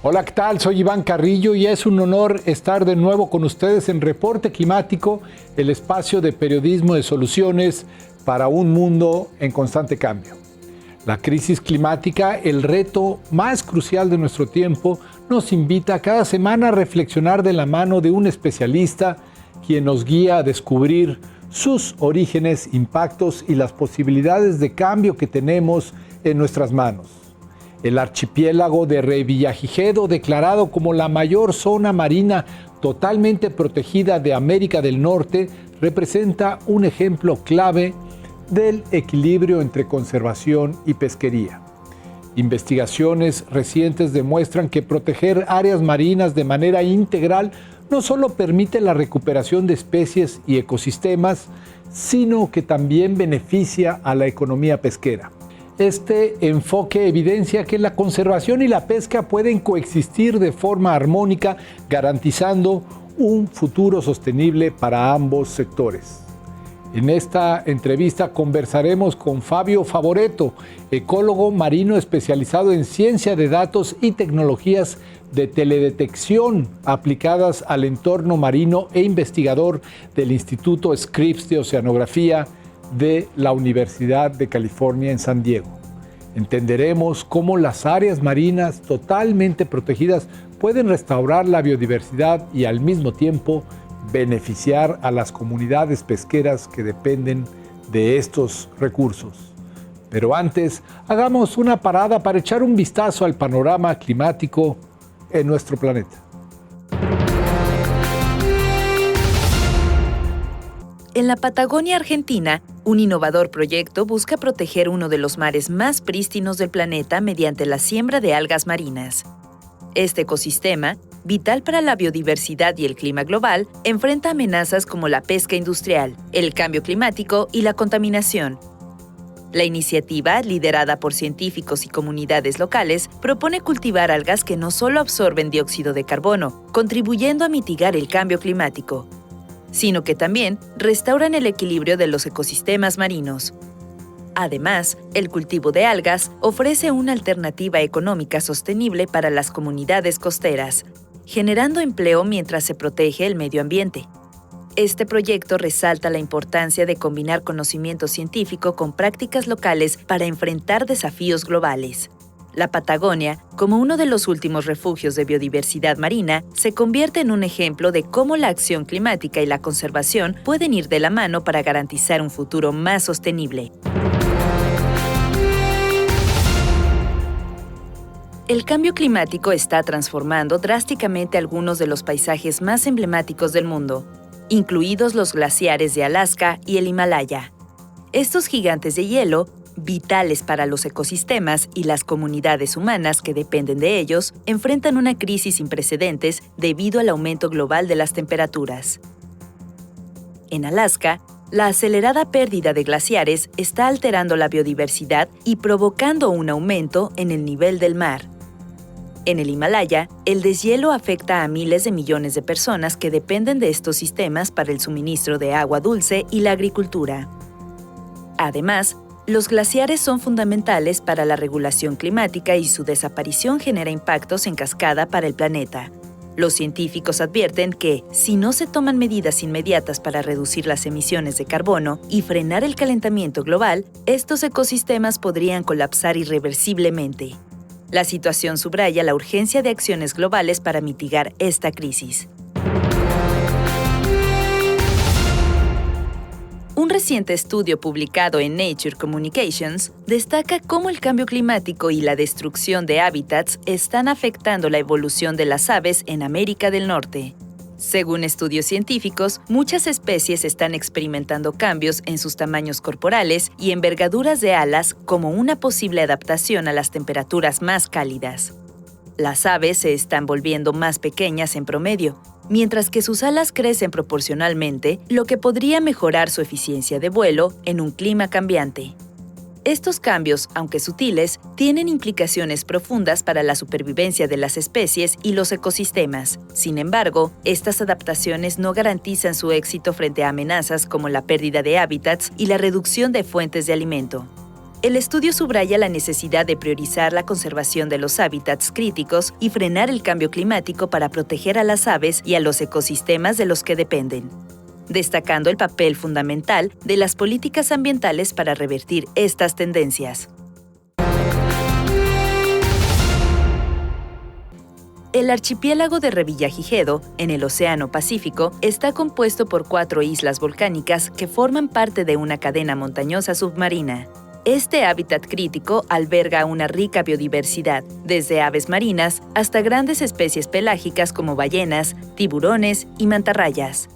Hola, ¿qué tal? Soy Iván Carrillo y es un honor estar de nuevo con ustedes en Reporte Climático, el espacio de periodismo de soluciones para un mundo en constante cambio. La crisis climática, el reto más crucial de nuestro tiempo, nos invita cada semana a reflexionar de la mano de un especialista quien nos guía a descubrir sus orígenes, impactos y las posibilidades de cambio que tenemos en nuestras manos. El archipiélago de Revillagigedo, declarado como la mayor zona marina totalmente protegida de América del Norte, representa un ejemplo clave del equilibrio entre conservación y pesquería. Investigaciones recientes demuestran que proteger áreas marinas de manera integral no solo permite la recuperación de especies y ecosistemas, sino que también beneficia a la economía pesquera. Este enfoque evidencia que la conservación y la pesca pueden coexistir de forma armónica, garantizando un futuro sostenible para ambos sectores. En esta entrevista conversaremos con Fabio Favoreto, ecólogo marino especializado en ciencia de datos y tecnologías de teledetección aplicadas al entorno marino e investigador del Instituto Scripps de Oceanografía de la Universidad de California en San Diego. Entenderemos cómo las áreas marinas totalmente protegidas pueden restaurar la biodiversidad y al mismo tiempo beneficiar a las comunidades pesqueras que dependen de estos recursos. Pero antes, hagamos una parada para echar un vistazo al panorama climático en nuestro planeta. En la Patagonia Argentina, un innovador proyecto busca proteger uno de los mares más prístinos del planeta mediante la siembra de algas marinas. Este ecosistema, vital para la biodiversidad y el clima global, enfrenta amenazas como la pesca industrial, el cambio climático y la contaminación. La iniciativa, liderada por científicos y comunidades locales, propone cultivar algas que no solo absorben dióxido de carbono, contribuyendo a mitigar el cambio climático, sino que también restauran el equilibrio de los ecosistemas marinos. Además, el cultivo de algas ofrece una alternativa económica sostenible para las comunidades costeras, generando empleo mientras se protege el medio ambiente. Este proyecto resalta la importancia de combinar conocimiento científico con prácticas locales para enfrentar desafíos globales. La Patagonia, como uno de los últimos refugios de biodiversidad marina, se convierte en un ejemplo de cómo la acción climática y la conservación pueden ir de la mano para garantizar un futuro más sostenible. El cambio climático está transformando drásticamente algunos de los paisajes más emblemáticos del mundo, incluidos los glaciares de Alaska y el Himalaya. Estos gigantes de hielo, vitales para los ecosistemas y las comunidades humanas que dependen de ellos, enfrentan una crisis sin precedentes debido al aumento global de las temperaturas. En Alaska, la acelerada pérdida de glaciares está alterando la biodiversidad y provocando un aumento en el nivel del mar. En el Himalaya, el deshielo afecta a miles de millones de personas que dependen de estos sistemas para el suministro de agua dulce y la agricultura. Además, los glaciares son fundamentales para la regulación climática y su desaparición genera impactos en cascada para el planeta. Los científicos advierten que, si no se toman medidas inmediatas para reducir las emisiones de carbono y frenar el calentamiento global, estos ecosistemas podrían colapsar irreversiblemente. La situación subraya la urgencia de acciones globales para mitigar esta crisis. Un reciente estudio publicado en Nature Communications destaca cómo el cambio climático y la destrucción de hábitats están afectando la evolución de las aves en América del Norte. Según estudios científicos, muchas especies están experimentando cambios en sus tamaños corporales y envergaduras de alas como una posible adaptación a las temperaturas más cálidas. Las aves se están volviendo más pequeñas en promedio, mientras que sus alas crecen proporcionalmente, lo que podría mejorar su eficiencia de vuelo en un clima cambiante. Estos cambios, aunque sutiles, tienen implicaciones profundas para la supervivencia de las especies y los ecosistemas. Sin embargo, estas adaptaciones no garantizan su éxito frente a amenazas como la pérdida de hábitats y la reducción de fuentes de alimento. El estudio subraya la necesidad de priorizar la conservación de los hábitats críticos y frenar el cambio climático para proteger a las aves y a los ecosistemas de los que dependen, destacando el papel fundamental de las políticas ambientales para revertir estas tendencias. El archipiélago de Revillagigedo, en el Océano Pacífico, está compuesto por 4 islas volcánicas que forman parte de una cadena montañosa submarina. Este hábitat crítico alberga una rica biodiversidad, desde aves marinas hasta grandes especies pelágicas como ballenas, tiburones y mantarrayas.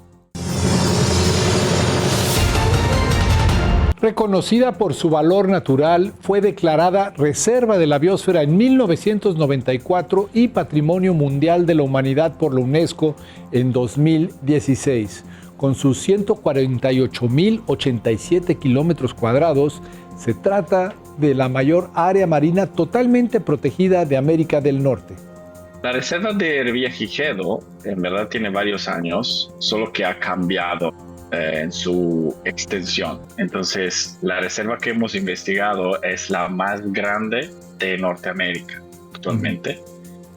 Reconocida por su valor natural, fue declarada Reserva de la Biosfera en 1994 y Patrimonio Mundial de la Humanidad por la UNESCO en 2016. Con sus 148.087 kilómetros cuadrados, se trata de la mayor área marina totalmente protegida de América del Norte. La reserva de Revillagigedo en verdad tiene varios años, solo que ha cambiado en su extensión. Entonces, la reserva que hemos investigado es la más grande de Norteamérica actualmente.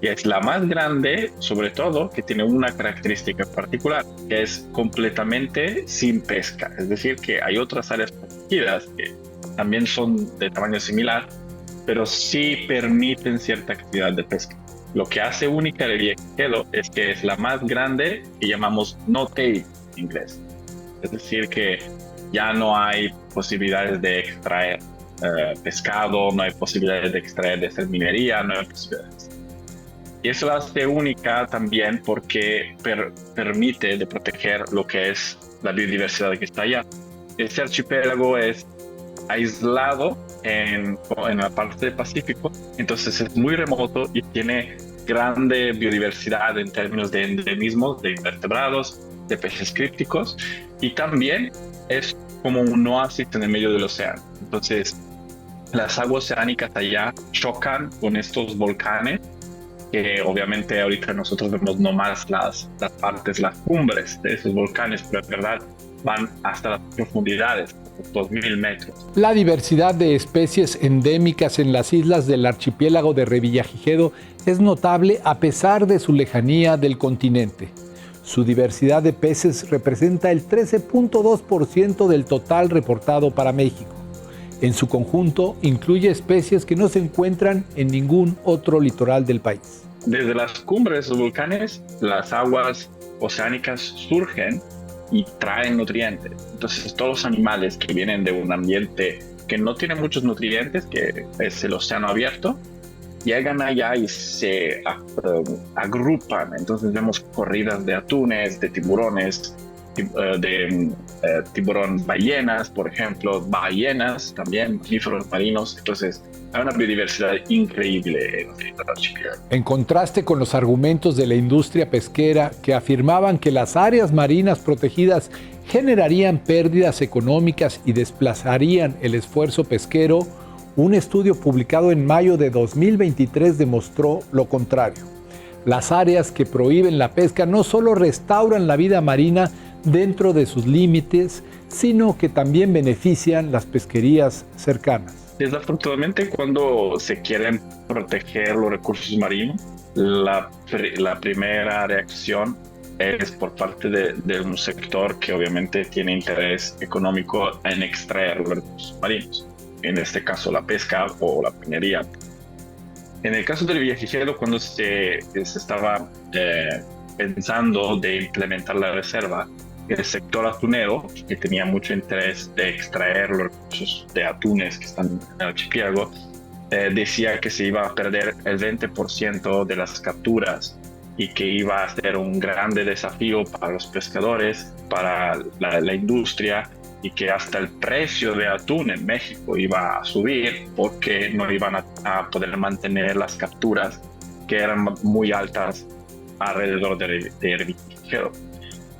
Y es la más grande, sobre todo, que tiene una característica particular, que es completamente sin pesca. Es decir, que hay otras áreas protegidas que también son de tamaño similar, pero sí permiten cierta actividad de pesca. Lo que hace única a Revillagigedo es que es la más grande, que llamamos no-take en inglés. Es decir, que ya no hay posibilidades de extraer pescado, no hay posibilidades de extraer de hacer minería, no hay posibilidades. Y eso la hace única también porque permite de proteger lo que es la biodiversidad que está allá. Este archipiélago es aislado en la parte del Pacífico, entonces es muy remoto y tiene grande biodiversidad en términos de endemismos, de invertebrados, de peces crípticos, y también es como un oasis en el medio del océano. Entonces, las aguas oceánicas allá chocan con estos volcanes, que obviamente ahorita nosotros vemos nomás las cumbres de esos volcanes, pero en verdad van hasta las profundidades, 2.000 metros. La diversidad de especies endémicas en las islas del archipiélago de Revillagigedo es notable a pesar de su lejanía del continente. Su diversidad de peces representa el 13.2% del total reportado para México. En su conjunto, incluye especies que no se encuentran en ningún otro litoral del país. Desde las cumbres de los volcanes, las aguas oceánicas surgen y traen nutrientes. Entonces, todos los animales que vienen de un ambiente que no tiene muchos nutrientes, que es el océano abierto, llegan allá y se agrupan. Entonces vemos corridas de atunes, de tiburones, de tiburón ballenas, por ejemplo, ballenas también, mamíferos marinos. Entonces hay una biodiversidad increíble en el archipiélago. En contraste con los argumentos de la industria pesquera que afirmaban que las áreas marinas protegidas generarían pérdidas económicas y desplazarían el esfuerzo pesquero, un estudio publicado en mayo de 2023 demostró lo contrario. Las áreas que prohíben la pesca no solo restauran la vida marina dentro de sus límites, sino que también benefician las pesquerías cercanas. Desafortunadamente, cuando se quieren proteger los recursos marinos, la primera reacción es por parte de un sector que obviamente tiene interés económico en extraer los recursos marinos. En este caso la pesca o la minería. En el caso del Revillagigedo, cuando se estaba pensando de implementar la reserva, el sector atunero, que tenía mucho interés de extraer los recursos de atunes que están en el archipiélago, decía que se iba a perder el 20% de las capturas y que iba a ser un grande desafío para los pescadores, para la industria, y que hasta el precio de atún en México iba a subir porque no iban a poder mantener las capturas que eran muy altas alrededor de Revillagigedo.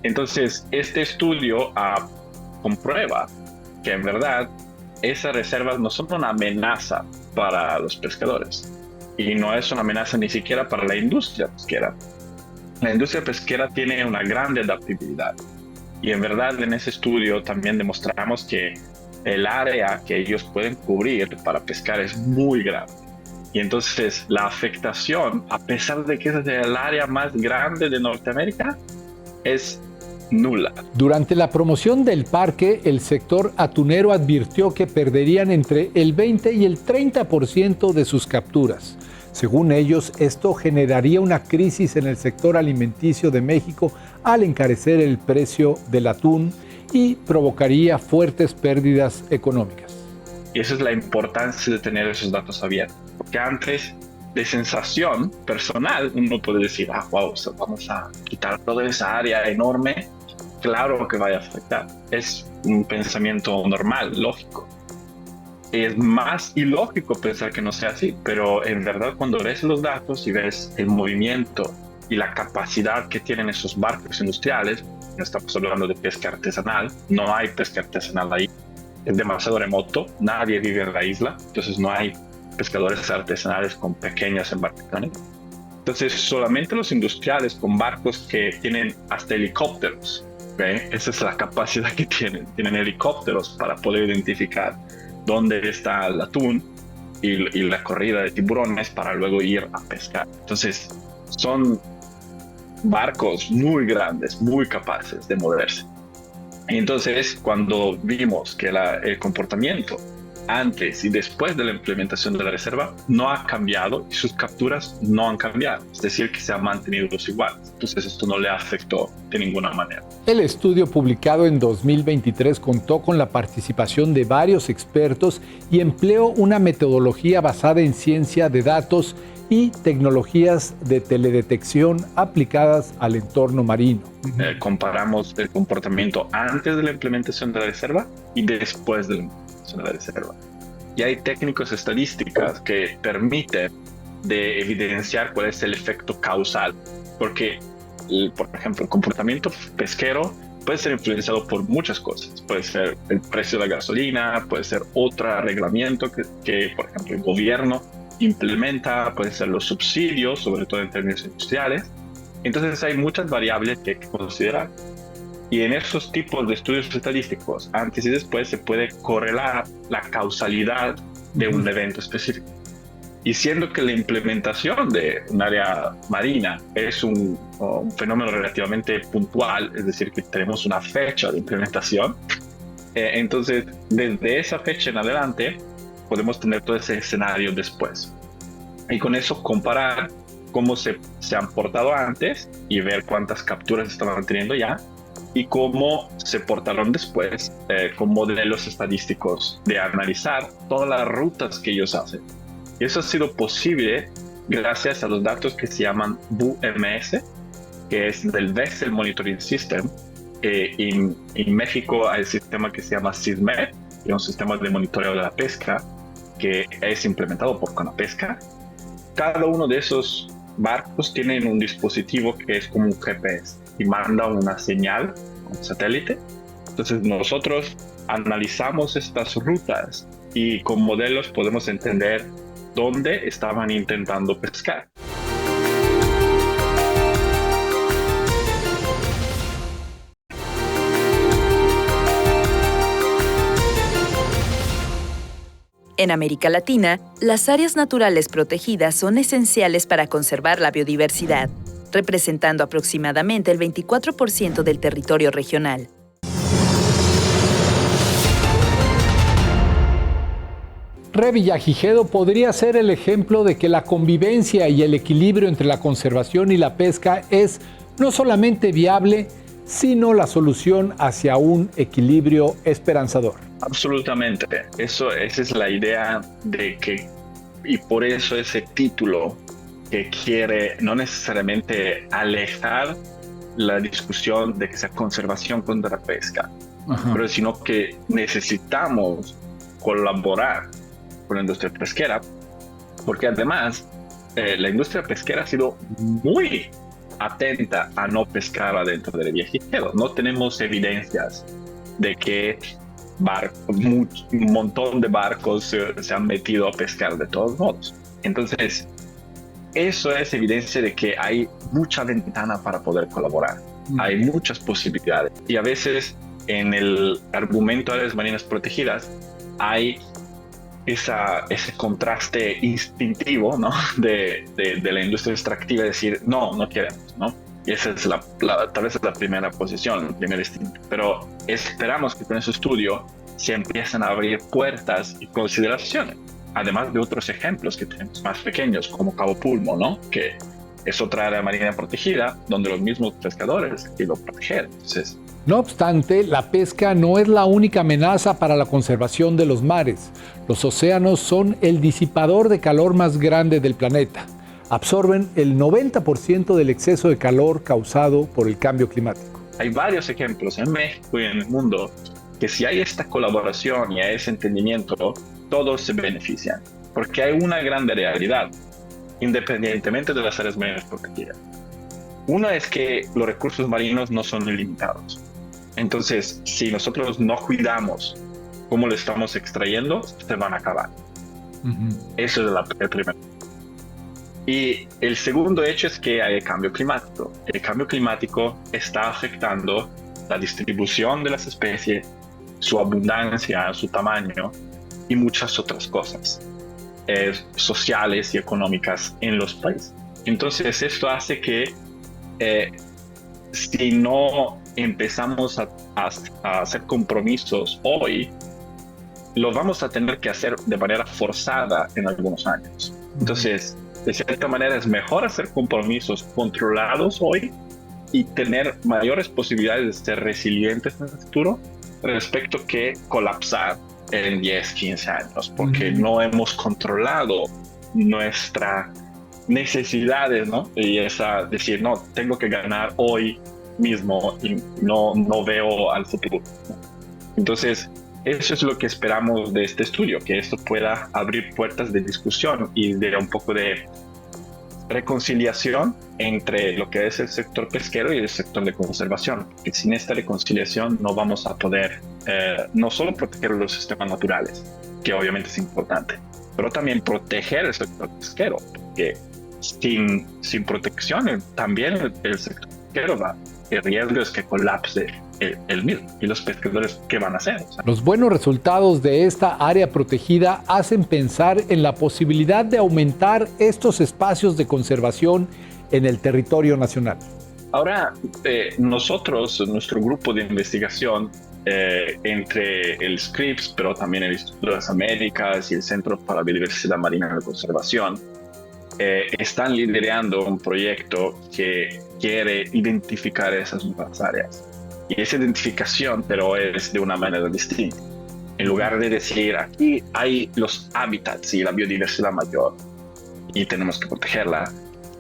Entonces, este estudio comprueba que en verdad esas reservas no son una amenaza para los pescadores y no es una amenaza ni siquiera para la industria pesquera. La industria pesquera tiene una gran adaptabilidad. Y en verdad en ese estudio también demostramos que el área que ellos pueden cubrir para pescar es muy grande. Y entonces la afectación, a pesar de que es el área más grande de Norteamérica, es nula. Durante la promoción del parque, el sector atunero advirtió que perderían entre el 20 y el 30% de sus capturas. Según ellos, esto generaría una crisis en el sector alimenticio de México al encarecer el precio del atún y provocaría fuertes pérdidas económicas. Y esa es la importancia de tener esos datos abiertos. Porque antes, de sensación personal, uno puede decir, wow, vamos a quitar toda esa área enorme. Claro que vaya a afectar. Es un pensamiento normal, lógico. Es más ilógico pensar que no sea así, pero en verdad cuando ves los datos y ves el movimiento y la capacidad que tienen esos barcos industriales, no estamos hablando de pesca artesanal, no hay pesca artesanal ahí, es demasiado remoto, nadie vive en la isla, entonces no hay pescadores artesanales con pequeñas embarcaciones. Entonces solamente los industriales con barcos que tienen hasta helicópteros, ¿okay? Esa es la capacidad que tienen helicópteros para poder identificar dónde está el atún y la corrida de tiburones para luego ir a pescar. Entonces son barcos muy grandes, muy capaces de moverse. Y entonces cuando vimos que el comportamiento antes y después de la implementación de la reserva no ha cambiado y sus capturas no han cambiado, es decir, que se han mantenido los iguales. Entonces esto no le afectó de ninguna manera. El estudio publicado en 2023 contó con la participación de varios expertos y empleó una metodología basada en ciencia de datos y tecnologías de teledetección aplicadas al entorno marino. Comparamos el comportamiento antes de la implementación de la reserva y después de la implementación de la reserva. Y hay técnicas estadísticas que permiten de evidenciar cuál es el efecto causal, porque, por ejemplo, el comportamiento pesquero puede ser influenciado por muchas cosas. Puede ser el precio de la gasolina, puede ser otro reglamento que por ejemplo, el gobierno implementa, pueden ser los subsidios, sobre todo en términos industriales. Entonces hay muchas variables que hay que considerar. Y en esos tipos de estudios estadísticos, antes y después, se puede correlar la causalidad de un evento específico. Y siendo que la implementación de un área marina es un fenómeno relativamente puntual, es decir, que tenemos una fecha de implementación, entonces desde esa fecha en adelante podemos tener todo ese escenario después. Y con eso comparar cómo se han portado antes y ver cuántas capturas estaban teniendo ya y cómo se portaron después con modelos estadísticos de analizar todas las rutas que ellos hacen. Y eso ha sido posible gracias a los datos que se llaman VMS, que es del Vessel Monitoring System. En México hay el sistema que se llama SISMED, que es un sistema de monitoreo de la pesca que es implementado por Conapesca. Cada uno de esos barcos tienen un dispositivo que es como un GPS y manda una señal con satélite. Entonces nosotros analizamos estas rutas y con modelos podemos entender dónde estaban intentando pescar. En América Latina, las áreas naturales protegidas son esenciales para conservar la biodiversidad, representando aproximadamente el 24% del territorio regional. Revillagigedo podría ser el ejemplo de que la convivencia y el equilibrio entre la conservación y la pesca es no solamente viable, sino la solución hacia un equilibrio esperanzador. Absolutamente. Esa es la idea de que, y por eso ese título que quiere no necesariamente alejar la discusión de que sea conservación contra la pesca, pero sino que necesitamos colaborar con la industria pesquera, porque además la industria pesquera ha sido muy atenta a no pescar adentro del Revillagigedo. No tenemos evidencias de que un montón de barcos se han metido a pescar de todos modos. Entonces, eso es evidencia de que hay mucha ventana para poder colaborar. Hay muchas posibilidades y a veces en el argumento de áreas marinas protegidas hay ese contraste instintivo, ¿no? de la industria extractiva, decir, no queremos, ¿no? Y esa es tal vez es la primera posición, el primer instinto. Pero esperamos que con ese estudio se empiecen a abrir puertas y consideraciones, además de otros ejemplos que tenemos más pequeños, como Cabo Pulmo, ¿no? Que es otra área marina protegida, donde los mismos pescadores lo protegen. Entonces, no obstante, la pesca no es la única amenaza para la conservación de los mares. Los océanos son el disipador de calor más grande del planeta. Absorben el 90% del exceso de calor causado por el cambio climático. Hay varios ejemplos en México y en el mundo que si hay esta colaboración y hay ese entendimiento, todos se benefician. Porque hay una gran realidad, independientemente de las áreas marinas protegidas. Una es que los recursos marinos no son ilimitados. Entonces, si nosotros no cuidamos cómo lo estamos extrayendo, se van a acabar. Eso es el primero. Y el segundo hecho es que hay el cambio climático. El cambio climático está afectando la distribución de las especies, su abundancia, su tamaño y muchas otras cosas sociales y económicas en los países. Entonces, esto hace que si no empezamos a hacer compromisos hoy, lo vamos a tener que hacer de manera forzada en algunos años. Entonces, de cierta manera es mejor hacer compromisos controlados hoy y tener mayores posibilidades de ser resilientes en el futuro respecto que colapsar en 10, 15 años, porque no hemos controlado nuestras necesidades, ¿no? Y decir, no, tengo que ganar hoy mismo y no veo al futuro, ¿no? Entonces, eso es lo que esperamos de este estudio, que esto pueda abrir puertas de discusión y de un poco de reconciliación entre lo que es el sector pesquero y el sector de conservación. Y sin esta reconciliación no vamos a poder no solo proteger los sistemas naturales, que obviamente es importante, pero también proteger el sector pesquero, porque sin protección también el sector pesquero va. El riesgo es que colapse el mismo. ¿Y los pescadores qué van a hacer? O sea, los buenos resultados de esta área protegida hacen pensar en la posibilidad de aumentar estos espacios de conservación en el territorio nacional. Ahora, nuestro grupo de investigación, entre el SCRIPS, pero también el Instituto de las Américas y el Centro para la Biodiversidad Marina y Conservación, están liderando un proyecto que quiere identificar esas nuevas áreas. Y esa identificación, pero es de una manera distinta. En lugar de decir, aquí hay los hábitats y la biodiversidad mayor y tenemos que protegerla,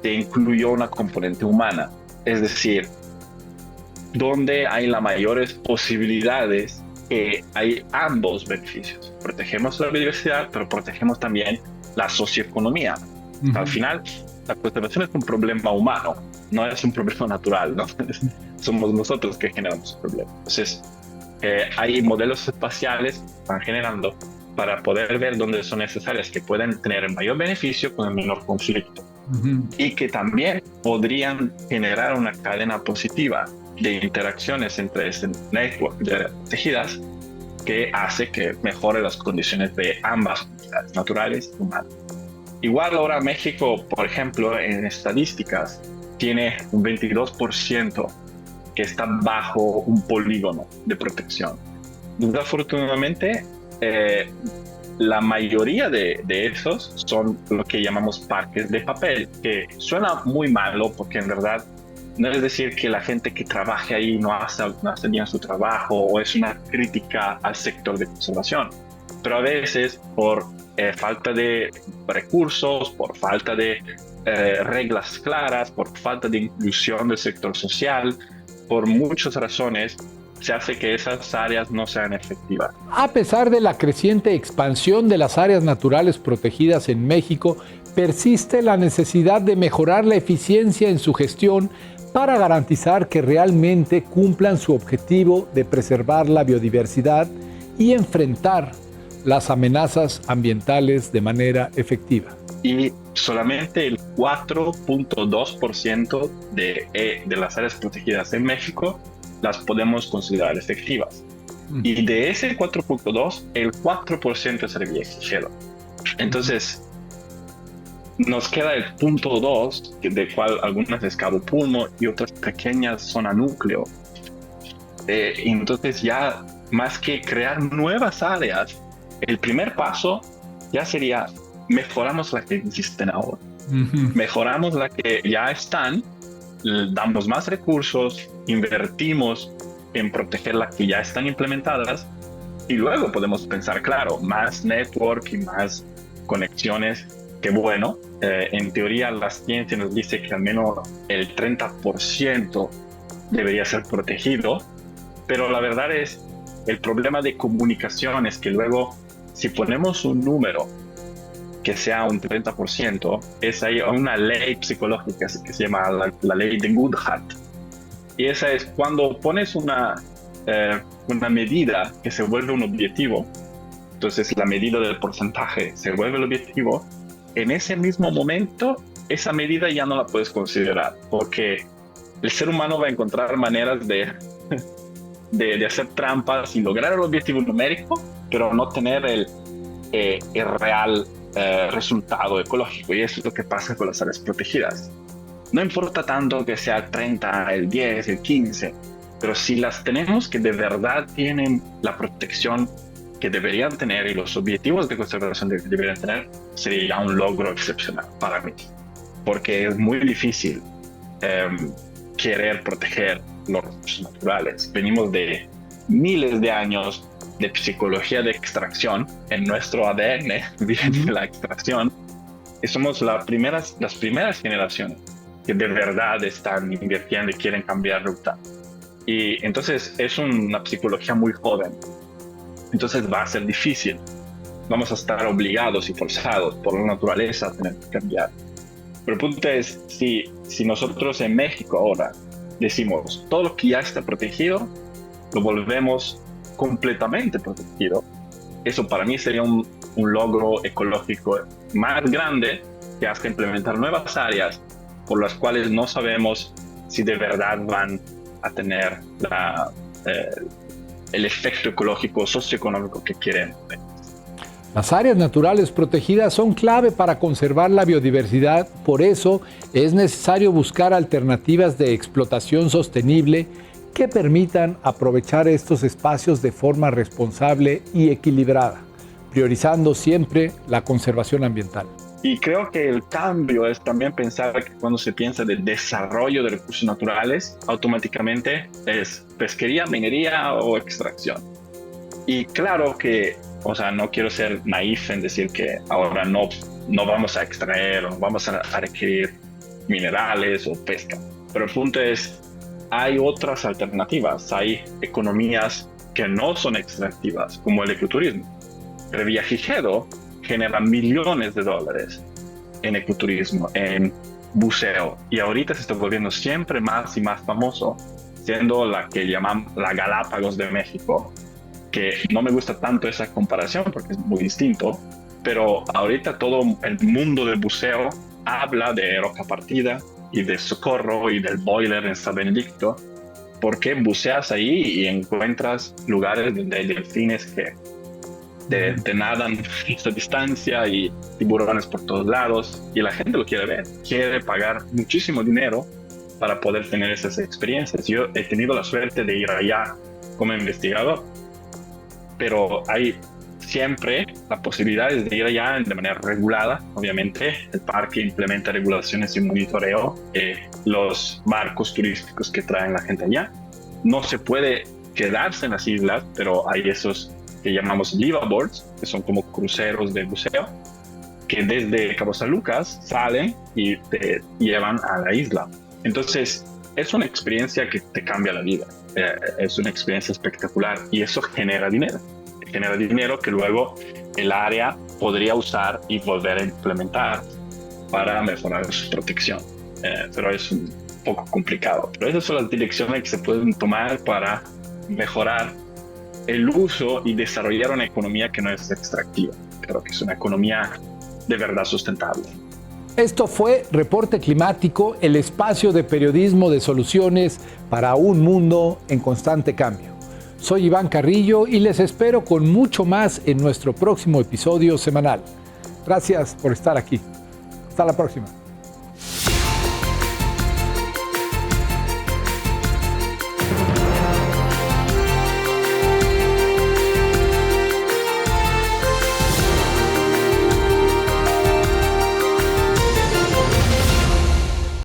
se incluyó una componente humana. Es decir, donde hay las mayores posibilidades que hay ambos beneficios. Protegemos la biodiversidad, pero protegemos también la socioeconomía. Al final, la conservación es un problema humano, no es un problema natural, ¿no? Somos nosotros que generamos el problema. Entonces, hay modelos espaciales que están generando para poder ver dónde son necesarias, que pueden tener mayor beneficio con el menor conflicto. Y que también podrían generar una cadena positiva de interacciones entre este network de áreas protegidas que hace que mejore las condiciones de ambas comunidades, naturales y humanas. Igual ahora México, por ejemplo, en estadísticas, tiene un 22% que está bajo un polígono de protección. Desafortunadamente, la mayoría de esos son lo que llamamos parques de papel, que suena muy malo porque en verdad no es decir que la gente que trabaje ahí no hace bien su trabajo o es una crítica al sector de conservación, pero a veces por falta de recursos, por falta de reglas claras, por falta de inclusión del sector social, por muchas razones, se hace que esas áreas no sean efectivas. A pesar de la creciente expansión de las áreas naturales protegidas en México, persiste la necesidad de mejorar la eficiencia en su gestión para garantizar que realmente cumplan su objetivo de preservar la biodiversidad y enfrentar las amenazas ambientales de manera efectiva. Y solamente el 4.2% de las áreas protegidas en México las podemos considerar efectivas. Y de ese 4.2, el 4% es reviejijero. Entonces, nos queda el punto 2, de cual algunas es cabo pulmo y otras pequeñas zona núcleo. Entonces ya, más que crear nuevas áreas, el primer paso ya sería mejoramos las que existen ahora. Mejoramos las que ya están, damos más recursos, invertimos en proteger las que ya están implementadas y luego podemos pensar, claro, más network y más conexiones. Que bueno, en teoría la ciencia nos dice que al menos el 30% debería ser protegido, pero la verdad es, el problema de comunicación es que luego, si ponemos un número que sea un 30%, es ahí una ley psicológica que se llama la ley de Goodhart. Y esa es cuando pones una medida que se vuelve un objetivo, entonces la medida del porcentaje se vuelve el objetivo, en ese mismo momento esa medida ya no la puedes considerar, porque el ser humano va a encontrar maneras de hacer trampas y lograr el objetivo numérico, pero no tener el real resultado ecológico. Y eso es lo que pasa con las áreas protegidas. No importa tanto que sea el 30, el 10, el 15, pero si las tenemos que de verdad tienen la protección que deberían tener y los objetivos de conservación que deberían tener, sería un logro excepcional para mí, porque es muy difícil querer proteger los recursos naturales. Venimos de miles de años de psicología de extracción en nuestro ADN, de la extracción, y somos las primeras generaciones que de verdad están invirtiendo y quieren cambiar ruta. Y entonces es una psicología muy joven. Entonces va a ser difícil. Vamos a estar obligados y forzados por la naturaleza a tener que cambiar. Pero el punto es, si nosotros en México ahora decimos todo lo que ya está protegido, lo volvemos completamente protegido, eso para mí sería un logro ecológico más grande que hasta implementar nuevas áreas por las cuales no sabemos si de verdad van a tener el efecto ecológico socioeconómico que quieren. Las áreas naturales protegidas son clave para conservar la biodiversidad, por eso es necesario buscar alternativas de explotación sostenible que permitan aprovechar estos espacios de forma responsable y equilibrada, priorizando siempre la conservación ambiental. Y creo que el cambio es también pensar que cuando se piensa de desarrollo de recursos naturales, automáticamente es pesquería, minería o extracción. Y claro que, o sea, no quiero ser naif en decir que ahora no vamos a extraer o vamos a requerir minerales o pesca. Pero el punto es, hay otras alternativas, hay economías que no son extractivas, como el ecoturismo. Revillagigedo genera millones de dólares en ecoturismo, en buceo, y ahorita se está volviendo siempre más y más famoso, siendo la que llaman la Galápagos de México, que no me gusta tanto esa comparación porque es muy distinto, pero ahorita todo el mundo del buceo habla de Roca Partida y de Socorro y del Boiler en San Benedicto, porque buceas ahí y encuentras lugares donde hay delfines que te nadan a esa distancia y tiburones por todos lados, y la gente lo quiere ver, quiere pagar muchísimo dinero para poder tener esas experiencias. Yo he tenido la suerte de ir allá como investigador, pero hay siempre la posibilidad de ir allá de manera regulada. Obviamente el parque implementa regulaciones y monitoreo los barcos turísticos que traen la gente allá. No se puede quedarse en las islas, pero hay esos que llamamos liveaboards, que son como cruceros de buceo, que desde Cabo San Lucas salen y te llevan a la isla. Entonces es una experiencia que te cambia la vida, es una experiencia espectacular, y eso genera dinero que luego el área podría usar y volver a implementar para mejorar su protección, pero es un poco complicado. Pero esas son las direcciones que se pueden tomar para mejorar el uso y desarrollar una economía que no es extractiva, pero que es una economía de verdad sustentable. Esto fue Reporte Climático, el espacio de periodismo de soluciones para un mundo en constante cambio. Soy Iván Carrillo y les espero con mucho más en nuestro próximo episodio semanal. Gracias por estar aquí. Hasta la próxima.